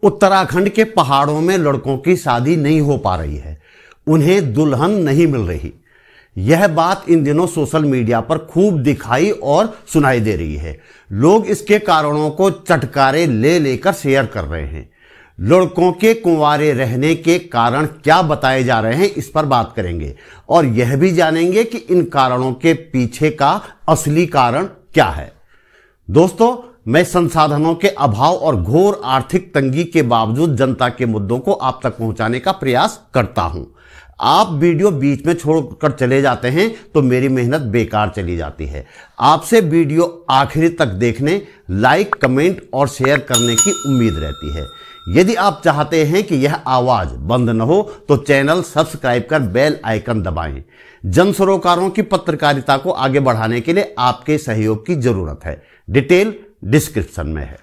उत्तराखंड के पहाड़ों में लड़कों की शादी नहीं हो पा रही है, उन्हें दुल्हन नहीं मिल रही। यह बात इन दिनों सोशल मीडिया पर खूब दिखाई और सुनाई दे रही है। लोग इसके कारणों को चटकारे ले लेकर शेयर कर रहे हैं। लड़कों के कुंवारे रहने के कारण क्या बताए जा रहे हैं, इस पर बात करेंगे और यह भी जानेंगे कि इन कारणों के पीछे का असली कारण क्या है। दोस्तों, मैं संसाधनों के अभाव और घोर आर्थिक तंगी के बावजूद जनता के मुद्दों को आप तक पहुंचाने का प्रयास करता हूं। आप वीडियो बीच में छोड़कर चले जाते हैं तो मेरी मेहनत बेकार चली जाती है। आपसे वीडियो आखिरी तक देखने, लाइक, कमेंट और शेयर करने की उम्मीद रहती है। यदि आप चाहते हैं कि यह आवाज बंद न हो तो चैनल सब्सक्राइब कर बेल आइकन दबाएं। जन सरोकारों की पत्रकारिता को आगे बढ़ाने के लिए आपके सहयोग की जरूरत है। डिटेल डिस्क्रिप्शन में है।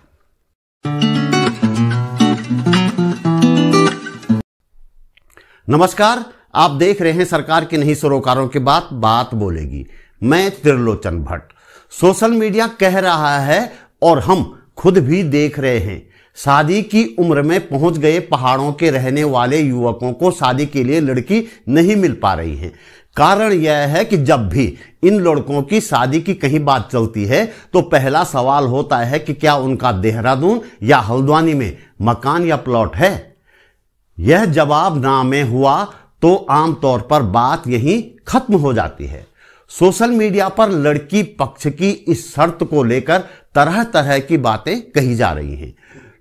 नमस्कार, आप देख रहे हैं सरकार की नहीं सरोकारों की बात बोलेगी। मैं त्रिलोचन भट्ट। सोशल मीडिया कह रहा है और हम खुद भी देख रहे हैं, शादी की उम्र में पहुंच गए पहाड़ों के रहने वाले युवकों को शादी के लिए लड़की नहीं मिल पा रही है। कारण यह है कि जब भी इन लड़कों की शादी की कहीं बात चलती है तो पहला सवाल होता है कि क्या उनका देहरादून या हल्द्वानी में मकान या प्लॉट है। यह जवाब ना में हुआ तो आमतौर पर बात यहीं खत्म हो जाती है। सोशल मीडिया पर लड़की पक्ष की इस शर्त को लेकर तरह तरह की बातें कही जा रही हैं।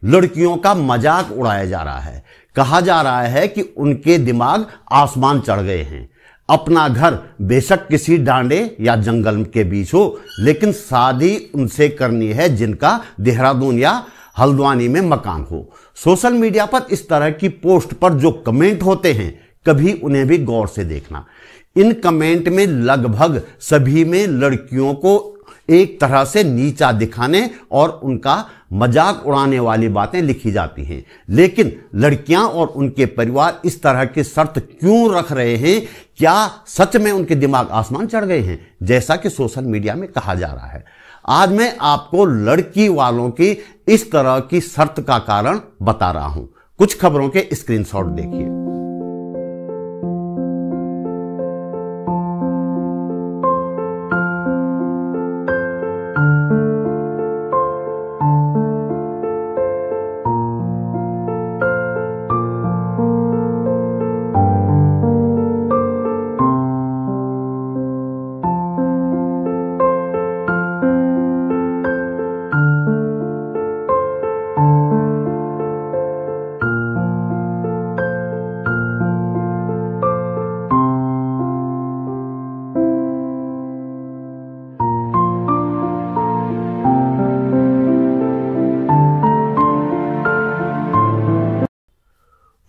लड़कियों का मजाक उड़ाया जा रहा है। कहा जा रहा है कि उनके दिमाग आसमान चढ़ गए हैं। अपना घर बेशक किसी डांडे या जंगल के बीच हो, लेकिन शादी उनसे करनी है जिनका देहरादून या हल्द्वानी में मकान हो। सोशल मीडिया पर इस तरह की पोस्ट पर जो कमेंट होते हैं, कभी उन्हें भी गौर से देखना। इन कमेंट में लगभग सभी में लड़कियों को एक तरह से नीचा दिखाने और उनका मजाक उड़ाने वाली बातें लिखी जाती हैं। लेकिन लड़कियां और उनके परिवार इस तरह की शर्त क्यों रख रहे हैं? क्या सच में उनके दिमाग आसमान चढ़ गए हैं, जैसा कि सोशल मीडिया में कहा जा रहा है? आज मैं आपको लड़की वालों की इस तरह की शर्त का कारण बता रहा हूं। कुछ खबरों के स्क्रीनशॉट देखिए।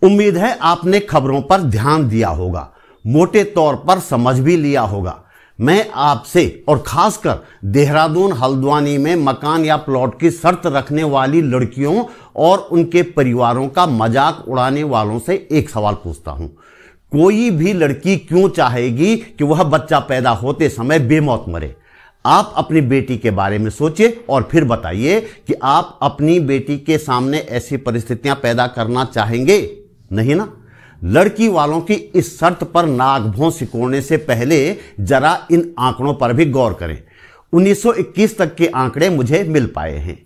उम्मीद है आपने खबरों पर ध्यान दिया होगा, मोटे तौर पर समझ भी लिया होगा। मैं आपसे और खासकर देहरादून हल्द्वानी में मकान या प्लॉट की शर्त रखने वाली लड़कियों और उनके परिवारों का मजाक उड़ाने वालों से एक सवाल पूछता हूं। कोई भी लड़की क्यों चाहेगी कि वह बच्चा पैदा होते समय बेमौत मरे? आप अपनी बेटी के बारे में सोचिए और फिर बताइए कि आप अपनी बेटी के सामने ऐसी परिस्थितियां पैदा करना चाहेंगे? नहीं ना। लड़की वालों की इस शर्त पर नाक भौं सिकोड़ने से पहले जरा इन आंकड़ों पर भी गौर करें। 1921 तक के आंकड़े मुझे मिल पाए हैं।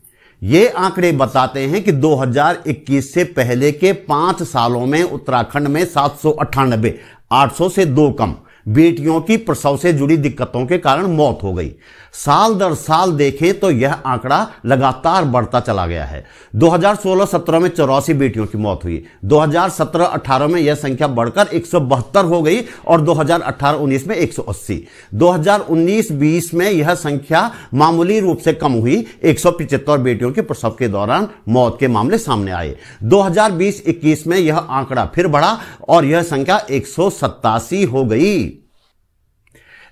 ये आंकड़े बताते हैं कि 2021 से पहले के 5 सालों में उत्तराखंड में 798, 800 से 2 कम बेटियों की प्रसव से जुड़ी दिक्कतों के कारण मौत हो गई। साल दर साल देखें तो यह आंकड़ा लगातार बढ़ता चला गया है। 2016-17 में 84 बेटियों की मौत हुई। 2017-18 में यह संख्या बढ़कर 172 हो गई और 2018-19 में 180। 2019-20 में यह संख्या मामूली रूप से कम हुई। 175 बेटियों के प्रसव के दौरान मौत के मामले सामने आए। 2020-21 में यह आंकड़ा फिर बढ़ा और यह संख्या 187 हो गई।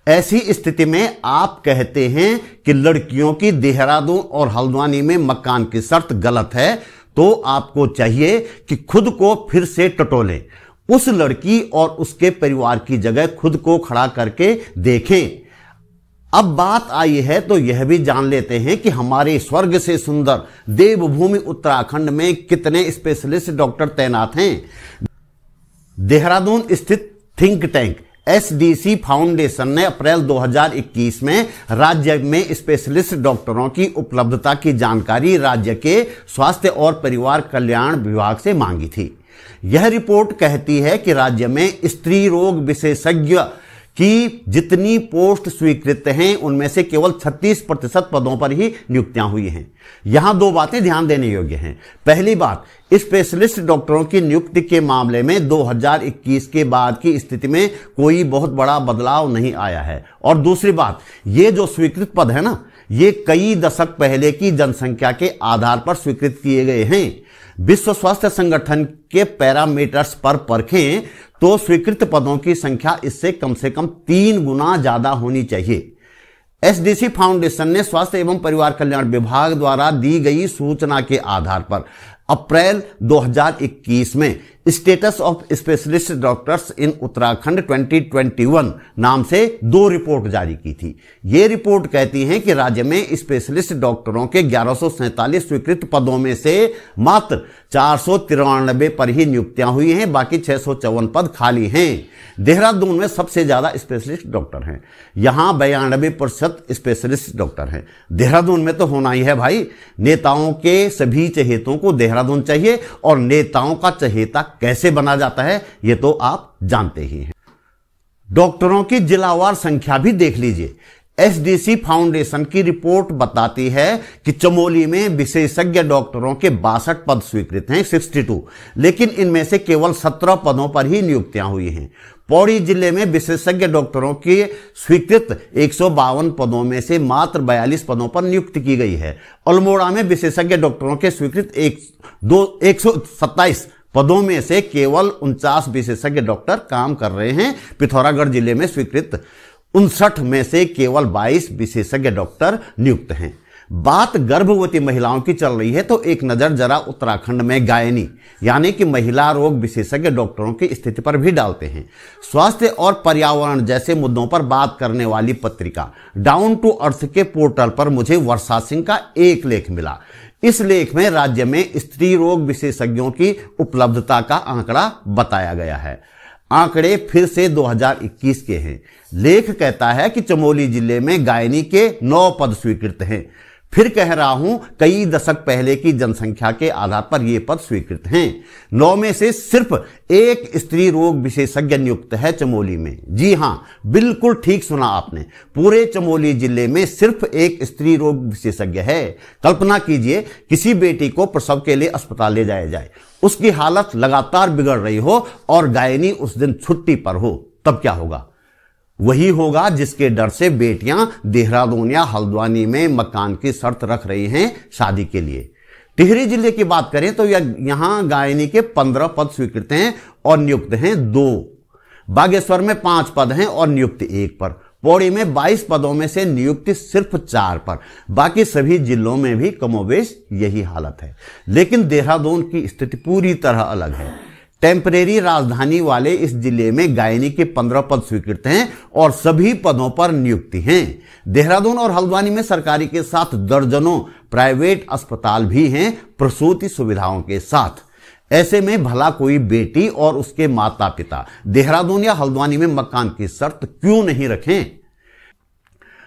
ऐसी स्थिति में आप कहते हैं कि लड़कियों की देहरादून और हल्द्वानी में मकान की शर्त गलत है, तो आपको चाहिए कि खुद को फिर से टटोलें। उस लड़की और उसके परिवार की जगह खुद को खड़ा करके देखें। अब बात आई है तो यह भी जान लेते हैं कि हमारे स्वर्ग से सुंदर देवभूमि उत्तराखंड में कितने स्पेशलिस्ट डॉक्टर तैनात हैं। देहरादून स्थित थिंक टैंक एसडीसी फाउंडेशन ने अप्रैल 2021 में राज्य में स्पेशलिस्ट डॉक्टरों की उपलब्धता की जानकारी राज्य के स्वास्थ्य और परिवार कल्याण विभाग से मांगी थी। यह रिपोर्ट कहती है कि राज्य में स्त्री रोग विशेषज्ञ की जितनी पोस्ट स्वीकृत हैं उनमें से केवल 36% पदों पर ही नियुक्तियां हुई हैं। यहां दो बातें ध्यान देने योग्य हैं। पहली बात, स्पेशलिस्ट डॉक्टरों की नियुक्ति के मामले में 2021 के बाद की स्थिति में कोई बहुत बड़ा बदलाव नहीं आया है। और दूसरी बात, ये जो स्वीकृत पद है ना, ये कई दशक पहले की जनसंख्या के आधार पर स्वीकृत किए गए हैं। विश्व स्वास्थ्य संगठन के पैरामीटर्स पर परखें तो स्वीकृत पदों की संख्या इससे कम से कम 3 गुना ज्यादा होनी चाहिए। एसडीसी फाउंडेशन ने स्वास्थ्य एवं परिवार कल्याण विभाग द्वारा दी गई सूचना के आधार पर अप्रैल 2021 में स्टेटस ऑफ स्पेशलिस्ट डॉक्टर्स इन उत्तराखंड 2021 नाम से 2 रिपोर्ट जारी की थी। ये रिपोर्ट कहती है कि राज्य में स्पेशलिस्ट डॉक्टरों के 1147 स्वीकृत पदों में से मात्र 493 पर ही नियुक्तियां हुई हैं, बाकी 654 पद खाली हैं। देहरादून में सबसे ज्यादा स्पेशलिस्ट डॉक्टर हैं, यहां 92% स्पेशलिस्ट डॉक्टर हैं। देहरादून में तो होना ही है भाई। नेताओं के सभी चहेतों को देहरादून चाहिए, और नेताओं का चहेता कैसे बना जाता है ये तो आप जानते ही हैं। डॉक्टरों की जिलावार संख्या भी देख लीजिए। एसडीसी फाउंडेशन की रिपोर्ट बताती है कि चमोली में विशेषज्ञ डॉक्टरों के 62 पद स्वीकृत हैं, 62, लेकिन इनमें से केवल 17 पदों पर ही नियुक्तियां हुई हैं। पौड़ी जिले में विशेषज्ञ डॉक्टरों के स्वीकृत 152 पदों में से मात्र 42 पदों पर नियुक्ति की गई है। अल्मोड़ा में विशेषज्ञ डॉक्टरों के स्वीकृत 127 पदों में से केवल 49 विशेषज्ञ डॉक्टर काम कर रहे हैं। पिथौरागढ़ जिले में स्वीकृत 59 में से केवल 22 विशेषज्ञ डॉक्टर नियुक्त हैं। बात गर्भवती महिलाओं की चल रही है तो एक नजर जरा उत्तराखंड में गायनी यानी कि महिला रोग विशेषज्ञ डॉक्टरों की स्थिति पर भी डालते हैं। स्वास्थ्य और पर्यावरण जैसे मुद्दों पर बात करने वाली पत्रिका डाउन टू अर्थ के पोर्टल पर मुझे वर्षा सिंह का एक लेख मिला। इस लेख में राज्य में स्त्री रोग विशेषज्ञों की उपलब्धता का आंकड़ा बताया गया है। आंकड़े फिर से 2021 के हैं। लेख कहता है कि चमोली जिले में गायनी के 9 पद स्वीकृत हैं। फिर कह रहा हूं, कई दशक पहले की जनसंख्या के आधार पर ये पद स्वीकृत हैं। 9 में से सिर्फ 1 स्त्री रोग विशेषज्ञ नियुक्त है चमोली में। जी हां, बिल्कुल ठीक सुना आपने, पूरे चमोली जिले में सिर्फ 1 स्त्री रोग विशेषज्ञ है। कल्पना कीजिए, किसी बेटी को प्रसव के लिए अस्पताल ले जाया जाए, उसकी हालत लगातार बिगड़ रही हो और गायनी उस दिन छुट्टी पर हो, तब क्या होगा? वही होगा जिसके डर से बेटियां देहरादून या हल्द्वानी में मकान की शर्त रख रही हैं शादी के लिए। टिहरी जिले की बात करें तो यहां गायनी के 15 पद स्वीकृत हैं और नियुक्त हैं 2। बागेश्वर में 5 पद हैं और नियुक्ति 1 पर। पौड़ी में 22 पदों में से नियुक्ति सिर्फ 4 पर। बाकी सभी जिलों में भी कमोबेश यही हालत है, लेकिन देहरादून की स्थिति पूरी तरह अलग है। टेम्परेरी राजधानी वाले इस जिले में गायनी के 15 पद स्वीकृत हैं और सभी पदों पर नियुक्ति हैं। देहरादून और हल्द्वानी में सरकारी के साथ दर्जनों प्राइवेट अस्पताल भी हैं प्रसूति सुविधाओं के साथ। ऐसे में भला कोई बेटी और उसके माता पिता देहरादून या हल्द्वानी में मकान की शर्त क्यों नहीं रखें?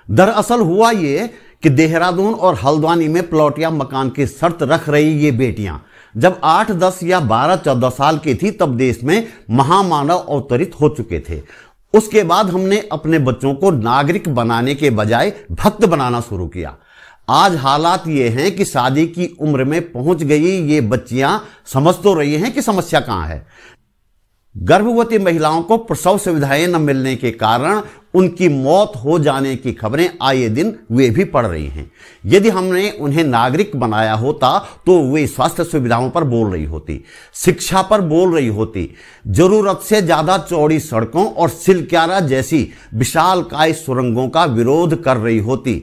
दरअसल हुआ ये कि देहरादून और हल्द्वानी में प्लॉट या मकान की शर्त रख रही ये बेटियां जब 8, 10 या 12, 14 साल की थी तब देश में महामानव अवतरित हो चुके थे। उसके बाद हमने अपने बच्चों को नागरिक बनाने के बजाय भक्त बनाना शुरू किया। आज हालात ये हैं कि शादी की उम्र में पहुंच गई ये बच्चियां समझ तो रही हैं कि समस्या कहां है। गर्भवती महिलाओं को प्रसव सुविधाएं न मिलने के कारण उनकी मौत हो जाने की खबरें आए दिन वे भी पड़ रही हैं। यदि हमने उन्हें नागरिक बनाया होता तो वे स्वास्थ्य सुविधाओं पर बोल रही होती, शिक्षा पर बोल रही होती, जरूरत से ज्यादा चौड़ी सड़कों और सिलक्यारा जैसी विशालकाय सुरंगों का विरोध कर रही होती।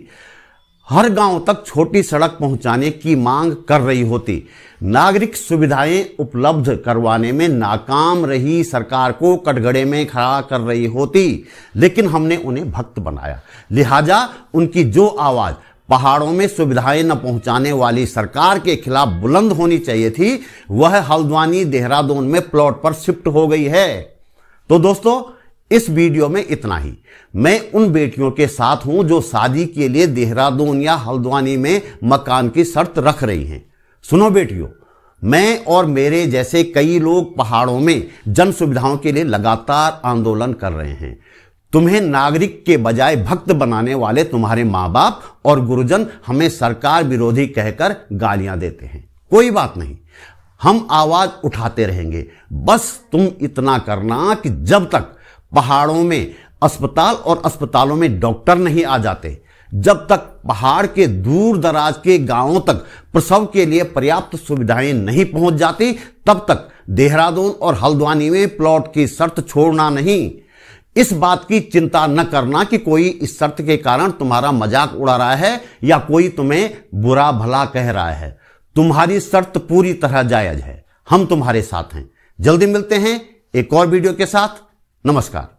हर गांव तक छोटी सड़क पहुंचाने की मांग कर रही होती। नागरिक सुविधाएं उपलब्ध करवाने में नाकाम रही सरकार को कटघरे में खड़ा कर रही होती, लेकिन हमने उन्हें भक्त बनाया। लिहाजा उनकी जो आवाज पहाड़ों में सुविधाएं न पहुंचाने वाली सरकार के खिलाफ बुलंद होनी चाहिए थी, वह हल्द्वानी देहरादून में प्लॉट पर शिफ्ट हो गई है। तो दोस्तों, इस वीडियो में इतना ही। मैं उन बेटियों के साथ हूं जो शादी के लिए देहरादून या हल्द्वानी में मकान की शर्त रख रही हैं। सुनो बेटियों, मैं और मेरे जैसे कई लोग पहाड़ों में जन सुविधाओं के लिए लगातार आंदोलन कर रहे हैं। तुम्हें नागरिक के बजाय भक्त बनाने वाले तुम्हारे माँ बाप और गुरुजन हमें सरकार विरोधी कहकर गालियां देते हैं। कोई बात नहीं, हम आवाज उठाते रहेंगे। बस तुम इतना करना कि जब तक पहाड़ों में अस्पताल और अस्पतालों में डॉक्टर नहीं आ जाते, जब तक पहाड़ के दूर दराज के गांवों तक प्रसव के लिए पर्याप्त सुविधाएं नहीं पहुंच जाती, तब तक देहरादून और हल्द्वानी में प्लॉट की शर्त छोड़ना नहीं। इस बात की चिंता न करना कि कोई इस शर्त के कारण तुम्हारा मजाक उड़ा रहा है या कोई तुम्हें बुरा भला कह रहा है। तुम्हारी शर्त पूरी तरह जायज है। हम तुम्हारे साथ हैं। जल्दी मिलते हैं एक और वीडियो के साथ। नमस्कार।